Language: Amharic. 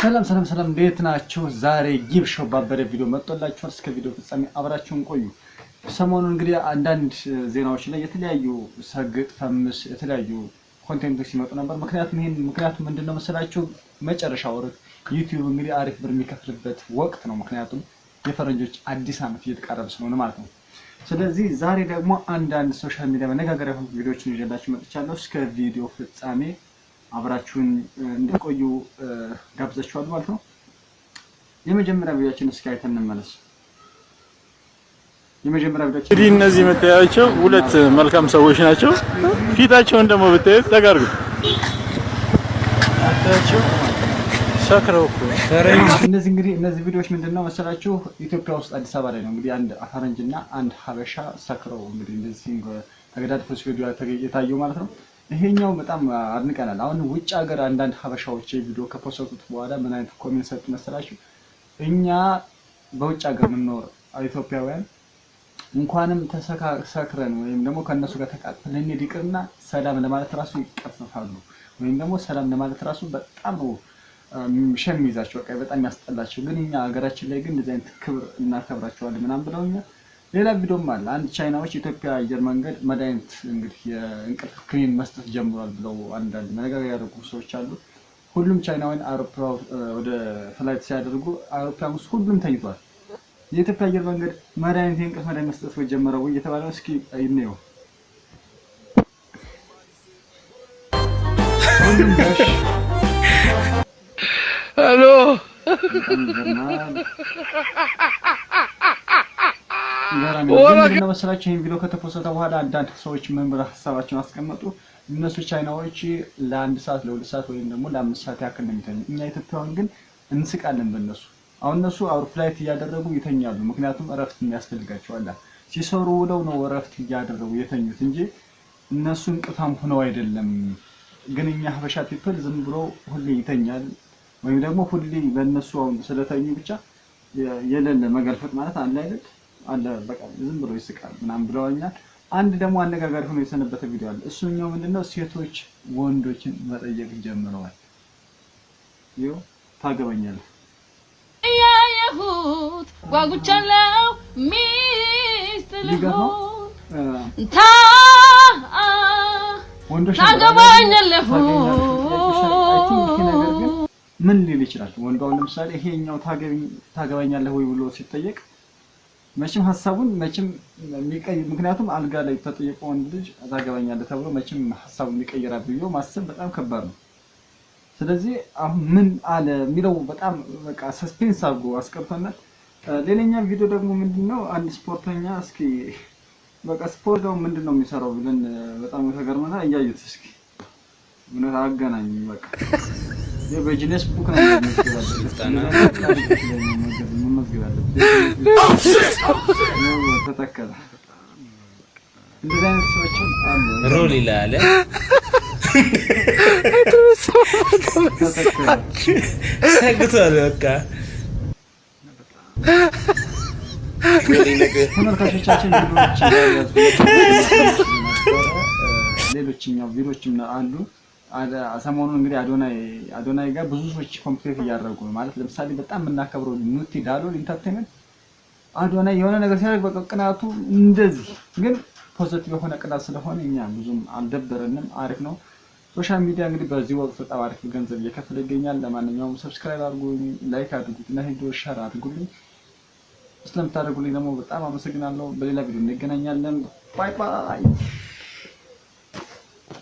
ሰላም እንዴት ናችሁ? ዛሬ ጊቭ ሾው ባበረ ቪዲዮ መጥቶላችኋል። እስከ ቪዲዮ ፍጻሜ አብራችሁን ቆዩ። ሰሞኑን እንግዲህ አንዳንድ ዜናዎች ላይ የተለያዩ ሰግጥ ፈምስ የተለያዩ ኮንቴንቶች ሲመጡ ነበር። ምክንያቱም ምንድነው መሰላችሁ መጨረሻው ወር ዩቲዩብ እንግዲህ አሪፍ ብር የሚከፍልበት ወቅት ነው። ምክንያቱም የፈረንጆች አዲስ ዓመት እየተቃረበ ስለሆነ ማለት ነው። ስለዚህ ዛሬ ደግሞ አንዳንድ ሶሻል ሚዲያ መነጋገሪያ የሆኑ ቪዲዮዎችን ይዤላችሁ መጥቻለሁ። እስከ ቪዲዮ ፍጻሜ አብራችሁን እንድትቆዩ ጋብዛችኋለሁ ማለት ነው። የመጀመሪያ ቪዲዮአችን እስኪ አይተን እንመለስ። የመጀመሪያ ቪዲዮአችን እንግዲህ እነዚህ የምታያቸው ሁለት መልካም ሰዎች ናቸው። ፊታቸውን ደግሞ ብታዩት ተጋርጉ አታያቸው ሰክረው እኮ እነዚህ ቪዲዮዎች ምንድነው መሰላችሁ ኢትዮጵያ ውስጥ አዲስ አበባ ላይ ነው እንግዲህ አንድ ፈረንጅና አንድ ሀበሻ ሰክረው እንግዲህ እንደዚህ ተገዳድፈው ቪዲዮ የታየው ማለት ነው። ይሄኛው በጣም አድንቀናል። አሁን ውጭ ሀገር አንዳንድ ሀበሻዎች ቪዲዮ ከፖስቱት በኋላ ምን አይነት ኮሜንት ሰጡ መሰላችሁ? እኛ በውጭ ሀገር የምንኖር ኢትዮጵያውያን እንኳንም ተሰክረን ወይም ደግሞ ከነሱ ጋር ተቃጥለን እንሂድ ይቅርና ሰላም ለማለት ራሱ ይቀፈፋሉ፣ ወይም ደግሞ ሰላም ለማለት ራሱ በጣም ነው ሸሚዛቸው በቃ በጣም ያስጠላቸው። ግን እኛ ሀገራችን ላይ ግን እንደዚህ አይነት ክብር እናከብራቸዋለን ምናምን ብለውኛል። ሌላ ቪዲዮም አለ። አንድ ቻይናዎች ኢትዮጵያ አየር መንገድ መድኃኒት እንግዲህ የእንቅልፍ ክኒን መስጠት ጀምሯል ብለው አንዳንድ መነጋገር ያደረጉ ሰዎች አሉ። ሁሉም ቻይናውያን አውሮፕላን ወደ ፍላይት ሲያደርጉ አውሮፕላን ውስጥ ሁሉም ተኝቷል። የኢትዮጵያ አየር መንገድ መድኃኒት የእንቅልፍ መድኃኒት መስጠት ጀመረው እየተባለ እስኪ እንየው። ሁሉም ዳሽ ሄሎ ወራገና መሰላችሁ ይሄን ቪዲዮ ከተፖስተ በኋላ አንዳንድ ሰዎች ምን ብለው ሐሳባቸውን አስቀመጡ። እነሱ ቻይናዎች ለአንድ ሰዓት ለሁለት ሰዓት ወይም ደግሞ ለአምስት ሰዓት ያክል ነው የሚተኙ። እኛ ኢትዮጵያውያን ግን እንስቃለን በእነሱ። አሁን እነሱ አውሮፕላይት እያደረጉ ይተኛሉ፣ ምክንያቱም እረፍት የሚያስፈልጋቸዋል። ሲሰሩ ውለው ነው እረፍት እያደረጉ የተኙት እንጂ እነሱ እንቅፋም ሆነው አይደለም። ግን እኛ ሀበሻ ፒፕል ዝም ብሎ ሁሌ ይተኛል፣ ወይም ደግሞ ሁሌ በእነሱ አሁን ስለተኙ ብቻ የሌለ መገልፈጥ ማለት አለ አይደል አለ በቃ ዝም ብሎ ይስቃል ምናምን ብለውኛል። አንድ ደግሞ አነጋጋሪ ሆኖ የሰነበተ ቪዲዮ አለ። እሱኛው ምንድነው ሴቶች ወንዶችን መጠየቅ ጀምረዋል። ይኸው ታገባኛለህ ያየሁት ጓጉቻለው ሚስትልሁ ወንዶች ታገባኛለህ ምን ሊል ይችላል? ወንዶው ለምሳሌ ይሄኛው ታገባኛለህ ወይ ብሎ ሲጠየቅ መቼም ሐሳቡን መቼም ምክንያቱም አልጋ ላይ ተጠየቀ ወንድ ልጅ ታገባኛለህ ተብሎ መቼም ሐሳቡን ሊቀይራ ብሎ ማሰብ በጣም ከባድ ነው። ስለዚህ አሁን ምን አለ የሚለው በጣም በቃ ሰስፔንስ አድርጎ አስቀርቶናል። ሌላኛ ቪዲዮ ደግሞ ምንድነው አንድ ስፖርተኛ እስኪ በቃ ስፖርት ነው ምንድነው የሚሰራው ብለን በጣም ተገርመና እያዩት እስኪ ምን አገናኝ በቃ የበጂነስ ቡክ ነው ተተከለ እንደዚህ አይነት ሰዎች አሉ። ሮል ይላል ሰግቷል በቃ ተመልካቾቻችን ሌሎችኛው ቪዲዮዎችም አሉ። ሰሞኑን እንግዲህ አዶናይ ጋር ብዙ ሰዎች ኮምፒውተር እያደረጉ ነው ማለት ለምሳሌ በጣም የምናከብረው ኑቲ ዳሎል ኢንተርቴይንመንት አዶናይ የሆነ ነገር ሲያደርግ በቃ ቅናቱ እንደዚህ ግን ፖዚቲቭ የሆነ ቅናት ስለሆነ እኛ ብዙም አልደበረንም፣ አሪፍ ነው። ሶሻል ሚዲያ እንግዲህ በዚህ ወቅት በጣም አሪፍ ገንዘብ እየከፈለ ይገኛል። ለማንኛውም ሰብስክራይብ አድርጉኝ፣ ላይክ አድርጉት እና ቪዲዮ ሼር አድርጉልኝ። ስለምታደርጉልኝ ደግሞ በጣም አመሰግናለሁ። በሌላ ቪዲዮ እንገናኛለን። ባይ ባይ።